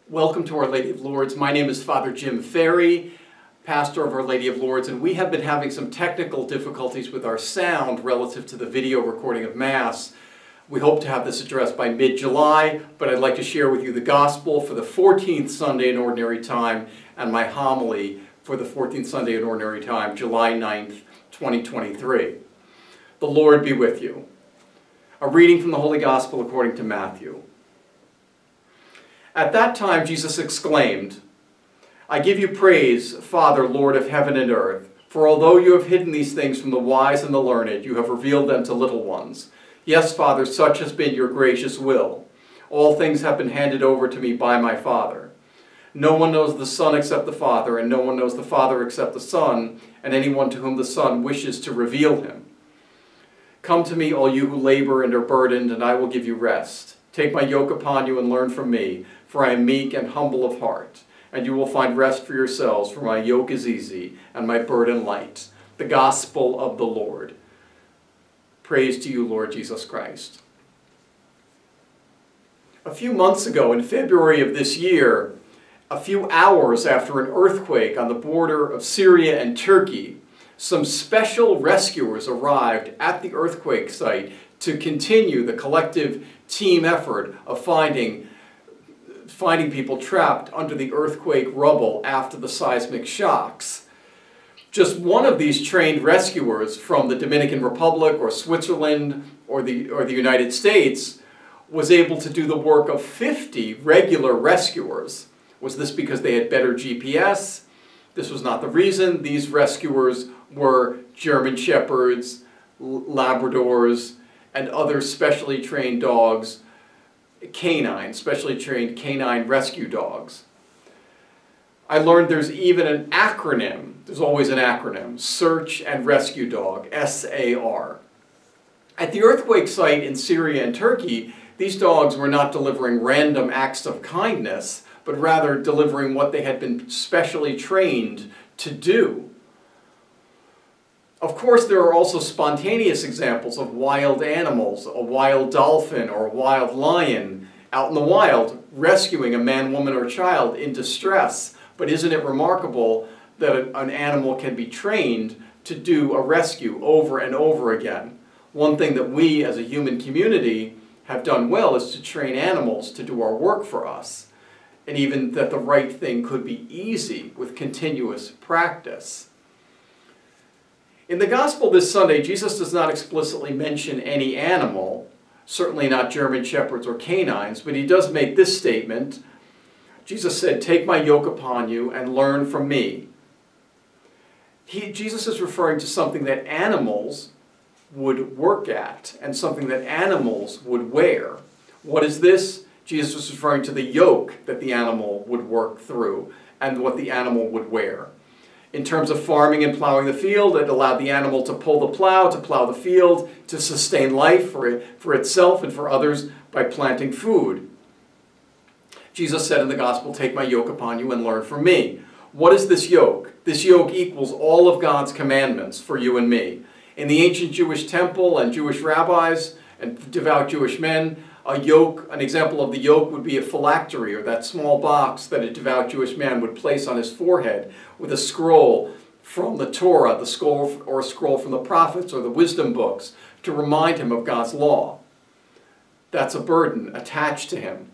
Welcome to Our Lady of Lourdes. My name is Father Jim Ferry, pastor of Our Lady of Lourdes, and we have been having some technical difficulties with our sound relative to the video recording of Mass. We hope to have this addressed by mid-July, but I'd like to share with you the Gospel for the 14th Sunday in Ordinary Time and my homily for the 14th Sunday in Ordinary Time, July 9th, 2023. The Lord be with you. A reading from the Holy Gospel according to Matthew. At that time Jesus exclaimed, "I give you praise, Father, Lord of heaven and earth, for although you have hidden these things from the wise and the learned, you have revealed them to little ones. Yes, Father, such has been your gracious will. All things have been handed over to me by my Father. No one knows the Son except the Father, and no one knows the Father except the Son, and anyone to whom the Son wishes to reveal him. Come to me, all you who labor and are burdened, and I will give you rest. Take my yoke upon you and learn from me, for I am meek and humble of heart, and you will find rest for yourselves, for my yoke is easy and my burden light." The Gospel of the Lord. Praise to you, Lord Jesus Christ. A few months ago, in February of this year, a few hours after an earthquake on the border of Syria and Turkey, some special rescuers arrived at the earthquake site to continue the collective team effort of finding people trapped under the earthquake rubble after the seismic shocks. Just one of these trained rescuers from the Dominican Republic or Switzerland or the United States was able to do the work of 50 regular rescuers. Was this because they had better GPS? This was not the reason. These rescuers were German Shepherds, Labradors, and other specially trained dogs, specially trained canine rescue dogs. I learned there's even an acronym. There's always an acronym. Search and Rescue Dog, SAR. At the earthquake site in Syria and Turkey, these dogs were not delivering random acts of kindness, but rather delivering what they had been specially trained to do. Of course, there are also spontaneous examples of wild animals, a wild dolphin or a wild lion out in the wild rescuing a man, woman, or child in distress. But isn't it remarkable that an animal can be trained to do a rescue over and over again? One thing that we as a human community have done well is to train animals to do our work for us. And even that the right thing could be easy with continuous practice. In the Gospel this Sunday, Jesus does not explicitly mention any animal, certainly not German Shepherds or canines, but he does make this statement. Jesus said, "Take my yoke upon you and learn from me." Jesus is referring to something that animals would work at and something that animals would wear. What is this? Jesus was referring to the yoke that the animal would work through and what the animal would wear. In terms of farming and plowing the field, it allowed the animal to pull the plow, to plow the field, to sustain life for itself and for others by planting food. Jesus said in the Gospel, "Take my yoke upon you and learn from me." What is this yoke? This yoke equals all of God's commandments for you and me. In the ancient Jewish temple and Jewish rabbis and devout Jewish men, an example of the yoke would be a phylactery, or that small box that a devout Jewish man would place on his forehead with a scroll from the Torah, the scroll or a scroll from the prophets or the wisdom books to remind him of God's law. That's a burden attached to him.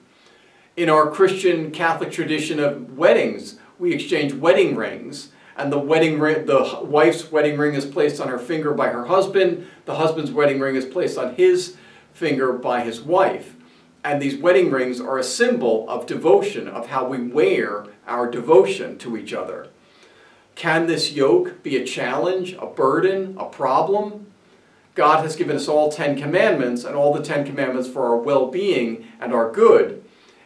In our Christian Catholic tradition of weddings, we exchange wedding rings, and the wife's wedding ring is placed on her finger by her husband, the husband's wedding ring is placed on his finger by his wife. And these wedding rings are a symbol of devotion, of how we wear our devotion to each other. Can this yoke be a challenge, a burden, a problem? God has given us all 10 commandments, and all the 10 commandments for our well-being and our good.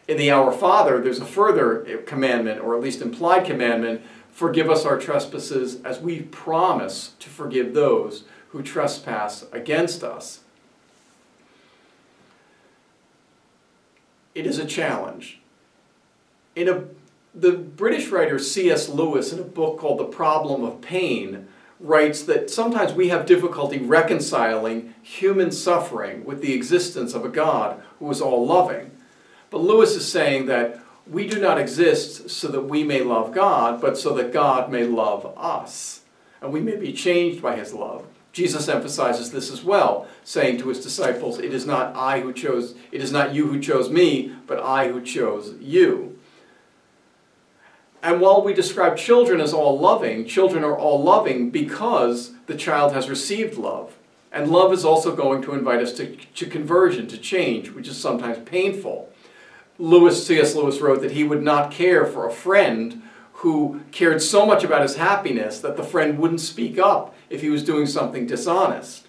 In the Our Father, there's a further commandment, or at least implied commandment: forgive us our trespasses as we promise to forgive those who trespass against us. It is a challenge. The British writer C.S. Lewis, in a book called The Problem of Pain, writes that sometimes we have difficulty reconciling human suffering with the existence of a God who is all-loving. But Lewis is saying that We do not exist so that we may love God, but so that God may love us, and we may be changed by his love. Jesus emphasizes this as well, saying to his disciples, it is not you who chose me, but I who chose you. And while we describe children as all loving, children are all loving because the child has received love. And love is also going to invite us to conversion, to change, which is sometimes painful. C.S. Lewis wrote that he would not care for a friend who cared so much about his happiness that the friend wouldn't speak up if he was doing something dishonest.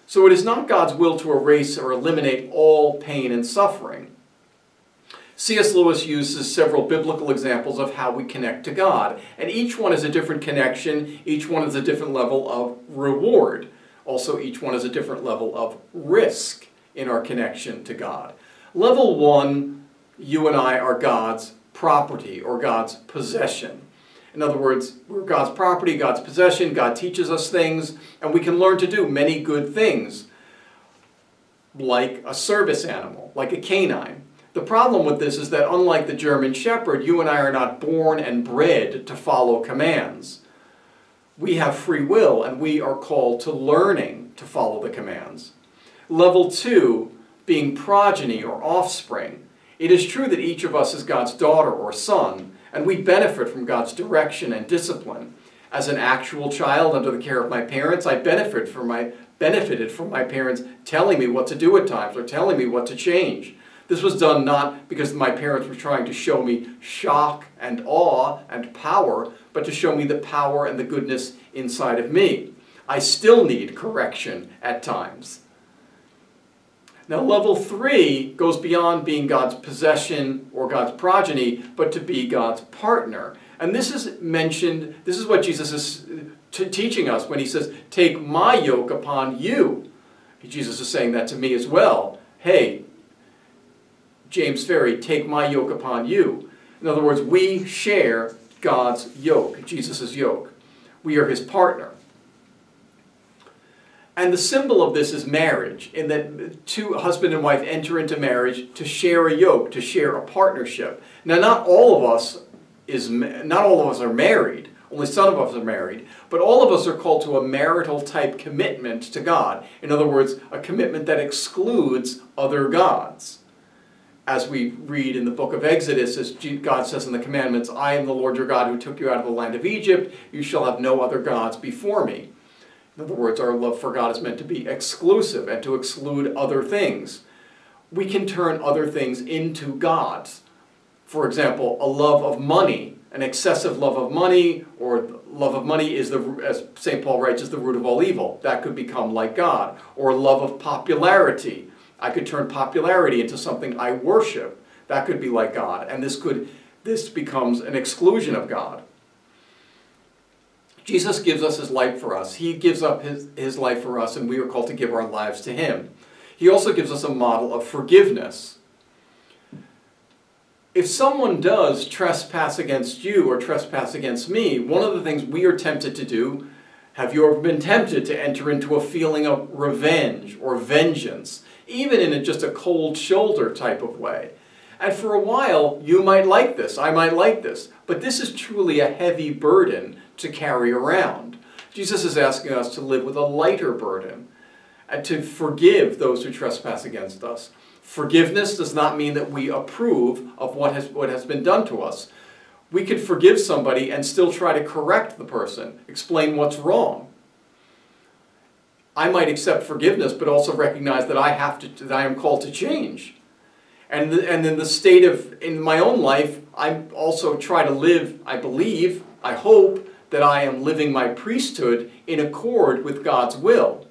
So it is not God's will to erase or eliminate all pain and suffering. C.S. Lewis uses several biblical examples of how we connect to God, and each one is a different connection, each one is a different level of reward. Also, each one is a different level of risk in our connection to God. Level 1, you and I are God's property or God's possession. In other words, we're God's property, God's possession. God teaches us things, and we can learn to do many good things, like a service animal, like a canine. The problem with this is that unlike the German Shepherd, you and I are not born and bred to follow commands. We have free will, and we are called to learning to follow the commands. Level 2, being progeny or offspring. It is true that each of us is God's daughter or son, and we benefit from God's direction and discipline. As an actual child under the care of my parents, I benefited from my parents telling me what to do at times or telling me what to change. This was done not because my parents were trying to show me shock and awe and power, but to show me the power and the goodness inside of me. I still need correction at times. Now, level 3 goes beyond being God's possession or God's progeny, but to be God's partner. And this is mentioned, this is what Jesus is teaching us when he says, take my yoke upon you. Jesus is saying that to me as well. Hey, James Ferry, take my yoke upon you. In other words, we share God's yoke, Jesus' yoke. We are his partner. And the symbol of this is marriage, in that two husband and wife enter into marriage to share a yoke, to share a partnership. Now, not all of us are married. Only some of us are married. But all of us are called to a marital type commitment to God. In other words, a commitment that excludes other gods. As we read in the book of Exodus, as God says in the commandments, I am the Lord your God who took you out of the land of Egypt. You shall have no other gods before me. In other words, our love for God is meant to be exclusive and to exclude other things. We can turn other things into gods. For example, a love of money, an excessive love of money, or love of money is, as St. Paul writes, is the root of all evil. That could become like God. Or love of popularity. I could turn popularity into something I worship. That could be like God. And this becomes an exclusion of God. Jesus gives us his life for us. He gives up his life for us, and we are called to give our lives to him. He also gives us a model of forgiveness. If someone does trespass against you or trespass against me, one of the things we are tempted to do, have you ever been tempted to enter into a feeling of revenge or vengeance, even in just a cold shoulder type of way? And for a while, you might like this, I might like this, but this is truly a heavy burden to carry around. Jesus is asking us to live with a lighter burden and to forgive those who trespass against us. Forgiveness does not mean that we approve of what has been done to us. We can forgive somebody and still try to correct the person, explain what's wrong. I might accept forgiveness, but also recognize that I am called to change. And in my own life, I also try to live, I believe, I hope, that I am living my priesthood in accord with God's will.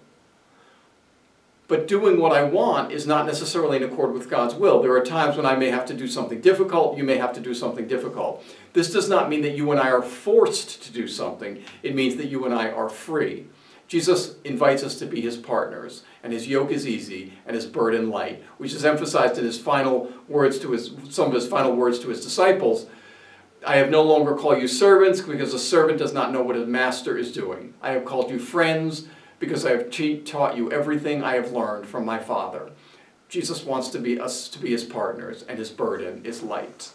But doing what I want is not necessarily in accord with God's will. There are times when I may have to do something difficult, you may have to do something difficult. This does not mean that you and I are forced to do something. It means that you and I are free. Jesus invites us to be his partners, and his yoke is easy and his burden light, which is emphasized in his final words some of his final words to his disciples. I have no longer called you servants, because a servant does not know what his master is doing. I have called you friends, because I have taught you everything I have learned from my Father. Jesus wants us to be his partners, and his burden is light.